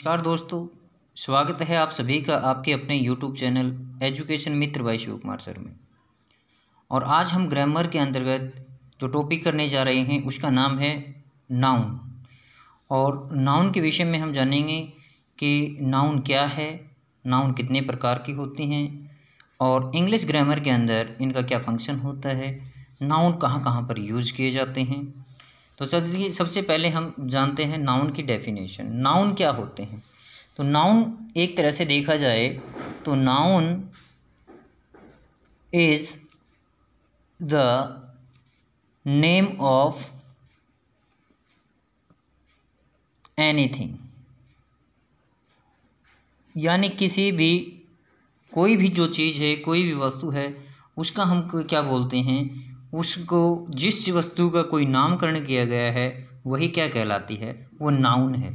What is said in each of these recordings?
नमस्कार दोस्तों, स्वागत है आप सभी का आपके अपने YouTube चैनल एजुकेशन मित्र बाय शिव कुमार सर में। और आज हम ग्रामर के अंतर्गत जो टॉपिक करने जा रहे हैं उसका नाम है नाउन। और नाउन के विषय में हम जानेंगे कि नाउन क्या है, नाउन कितने प्रकार की होती हैं और इंग्लिश ग्रामर के अंदर इनका क्या फंक्शन होता है, नाउन कहाँ कहाँ पर यूज किए जाते हैं। तो चलिए सबसे पहले हम जानते हैं नाउन की डेफिनेशन। नाउन क्या होते हैं? तो नाउन एक तरह से देखा जाए तो noun is the name of anything, यानी किसी भी कोई भी जो चीज़ है, कोई भी वस्तु है, उसका हम क्या बोलते हैं, उसको जिस वस्तु का कोई नामकरण किया गया है वही क्या कहलाती है, वो नाउन है।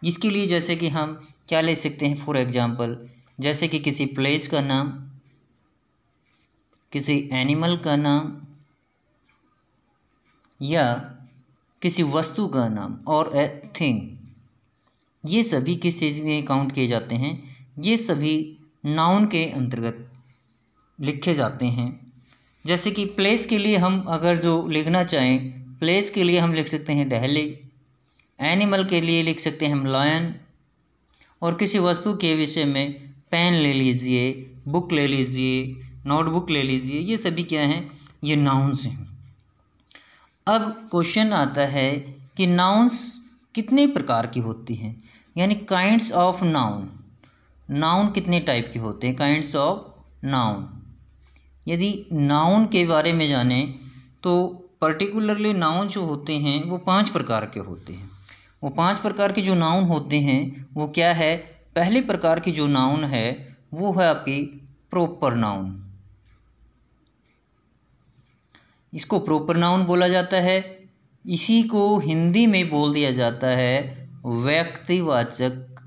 इसके लिए जैसे कि हम क्या ले सकते हैं, फॉर एग्जांपल जैसे कि किसी प्लेस का नाम, किसी एनिमल का नाम या किसी वस्तु का नाम और ए थिंग, ये सभी किस चीज़ में काउंट किए जाते हैं, ये सभी नाउन के अंतर्गत लिखे जाते हैं। जैसे कि प्लेस के लिए हम अगर जो लिखना चाहें, प्लेस के लिए हम लिख सकते हैं दिल्ली, एनिमल के लिए लिख सकते हैं हम लायन, और किसी वस्तु के विषय में पेन ले लीजिए, बुक ले लीजिए, नोटबुक ले लीजिए, ये सभी क्या हैं, ये नाउन्स हैं। अब क्वेश्चन आता है कि नाउन्स कितने प्रकार की होती हैं, यानी काइंड्स ऑफ नाउन। नाउन कितने टाइप के होते हैं, काइंड्स ऑफ नाउन। यदि नाउन के बारे में जाने तो पर्टिकुलरली नाउन जो होते हैं वो 5 प्रकार के होते हैं। वो 5 प्रकार के जो नाउन होते हैं वो क्या है? पहले प्रकार की जो नाउन है वो है आपकी प्रॉपर नाउन। इसको प्रॉपर नाउन बोला जाता है। इसी को हिंदी में बोल दिया जाता है व्यक्तिवाचक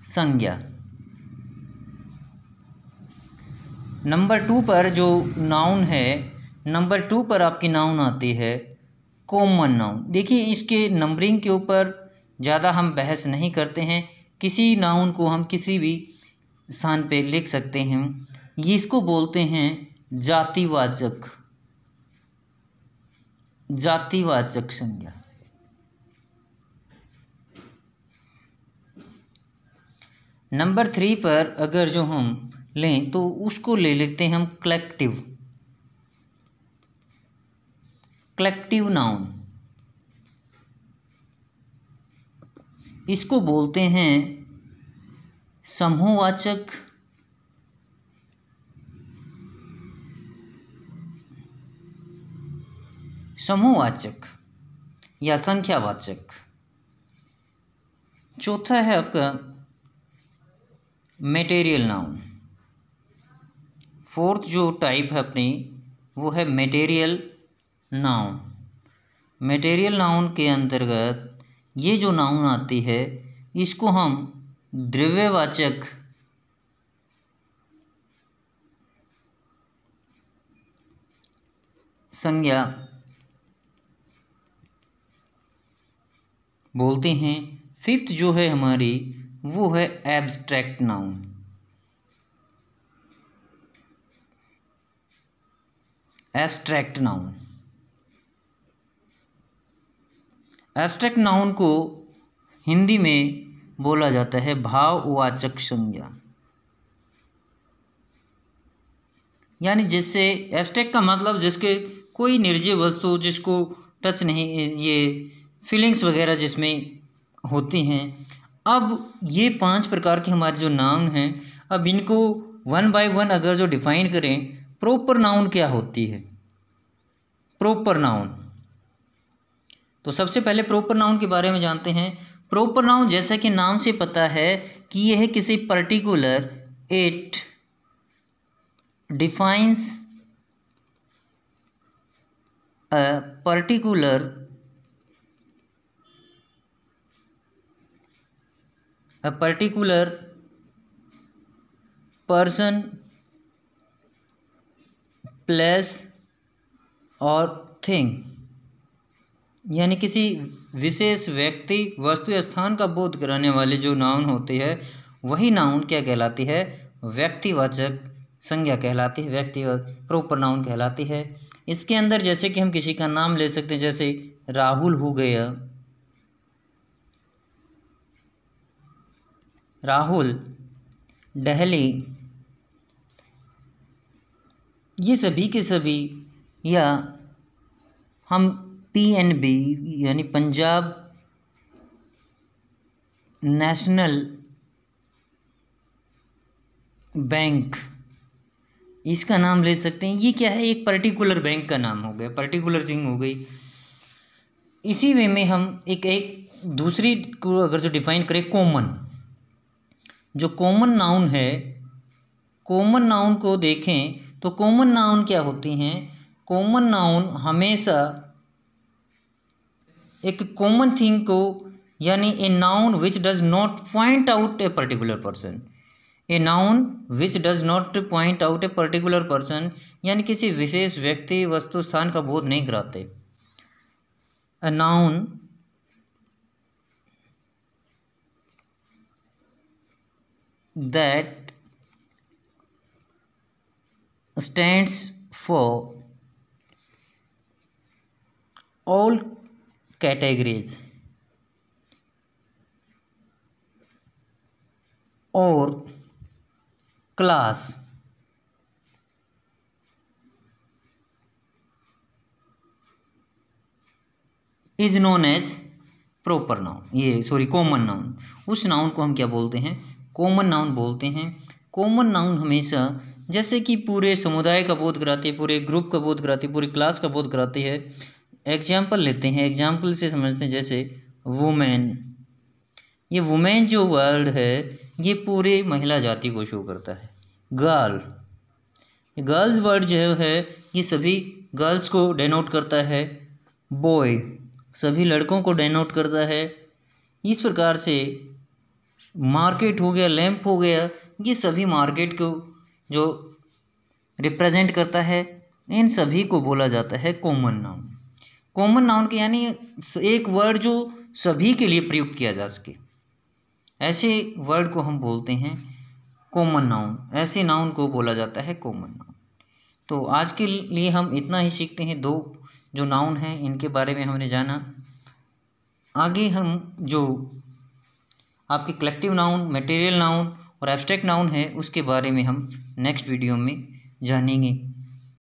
संज्ञा। नंबर 2 पर जो नाउन है, नंबर 2 पर आपकी नाउन आती है कॉमन नाउन। देखिए इसके नंबरिंग के ऊपर ज़्यादा हम बहस नहीं करते हैं, किसी नाउन को हम किसी भी स्थान पे लिख सकते हैं। ये इसको बोलते हैं जातिवाचक, जातिवाचक संज्ञा। नंबर 3 पर अगर जो हम लें तो उसको ले लेते हैं हम कलेक्टिव, कलेक्टिव नाउन। इसको बोलते हैं समूहवाचक, समूहवाचक या संख्यावाचक। चौथा है आपका मटेरियल नाउन। फोर्थ जो टाइप है अपनी वो है मटेरियल नाउन। मटेरियल नाउन के अंतर्गत ये जो नाउन आती है इसको हम द्रव्यवाचक संज्ञा बोलते हैं। फिफ्थ जो है हमारी वो है abstract noun. Abstract noun, abstract noun को हिंदी में बोला जाता है भाववाचक संज्ञा। यानी जिससे एब्स्ट्रैक्ट का मतलब जिसके कोई निर्जीव वस्तु जिसको टच नहीं, ये फीलिंग्स वगैरह जिसमें होती हैं। अब ये 5 प्रकार के हमारे जो नाउन हैं, अब इनको 1 बाय 1 अगर जो डिफाइन करें, प्रॉपर नाउन क्या होती है, प्रॉपर नाउन। तो सबसे पहले प्रॉपर नाउन के बारे में जानते हैं। प्रॉपर नाउन जैसा कि नाम से पता है कि यह है किसी particular, it defines a particular person, place और thing। यानी किसी विशेष व्यक्ति वस्तु या स्थान का बोध कराने वाले जो नाउन होते हैं वही नाउन क्या कहलाती है, व्यक्तिवाचक संज्ञा कहलाती है, व्यक्तिवाचक प्रॉपर नाउन कहलाती है। इसके अंदर जैसे कि हम किसी का नाम ले सकते हैं, जैसे राहुल हो गया, राहुल, दहली, ये सभी के सभी, या हम PNB यानी पंजाब नेशनल बैंक, इसका नाम ले सकते हैं। ये क्या है, एक पर्टिकुलर बैंक का नाम हो गया, पर्टिकुलर थिंग हो गई। इसी वे में हम एक दूसरी को अगर जो डिफाइन करें, कॉमन, जो कॉमन नाउन है, कॉमन नाउन को देखें तो कॉमन नाउन क्या होती हैं, कॉमन नाउन हमेशा एक कॉमन थिंग को, यानी a noun which does not point out a particular person, a noun which does not point out a particular person, यानी किसी विशेष व्यक्ति वस्तु स्थान का बोध नहीं कराते। A noun that stands for all categories और class is known as proper noun, ये सॉरी कॉमन नाउन। उस नाउन को हम क्या बोलते हैं, कॉमन नाउन बोलते हैं। कॉमन नाउन हमेशा जैसे कि पूरे समुदाय का बोध कराती है, पूरे ग्रुप का बोध कराती है, पूरी क्लास का बोध कराती है। एग्जाम्पल लेते हैं, एग्जाम्पल से समझते हैं, जैसे वुमेन, ये वुमेन जो वर्ड है ये पूरे महिला जाति को शो करता है। गर्ल, गर्ल्स वर्ड जो है ये सभी गर्ल्स को डेनोट करता है। बॉय सभी लड़कों को डेनोट करता है। इस प्रकार से मार्केट हो गया, लैंप हो गया, ये सभी मार्केट को जो रिप्रेजेंट करता है, इन सभी को बोला जाता है कॉमन नाउन। कॉमन नाउन के यानी एक वर्ड जो सभी के लिए प्रयुक्त किया जा सके, ऐसे वर्ड को हम बोलते हैं कॉमन नाउन। ऐसे नाउन को बोला जाता है कॉमन नाउन। तो आज के लिए हम इतना ही सीखते हैं। दो जो नाउन हैं इनके बारे में हमने जाना। आगे हम जो आपके कलेक्टिव नाउन, मटेरियल नाउन और एब्स्ट्रैक्ट नाउन है उसके बारे में हम नेक्स्ट वीडियो में जानेंगे।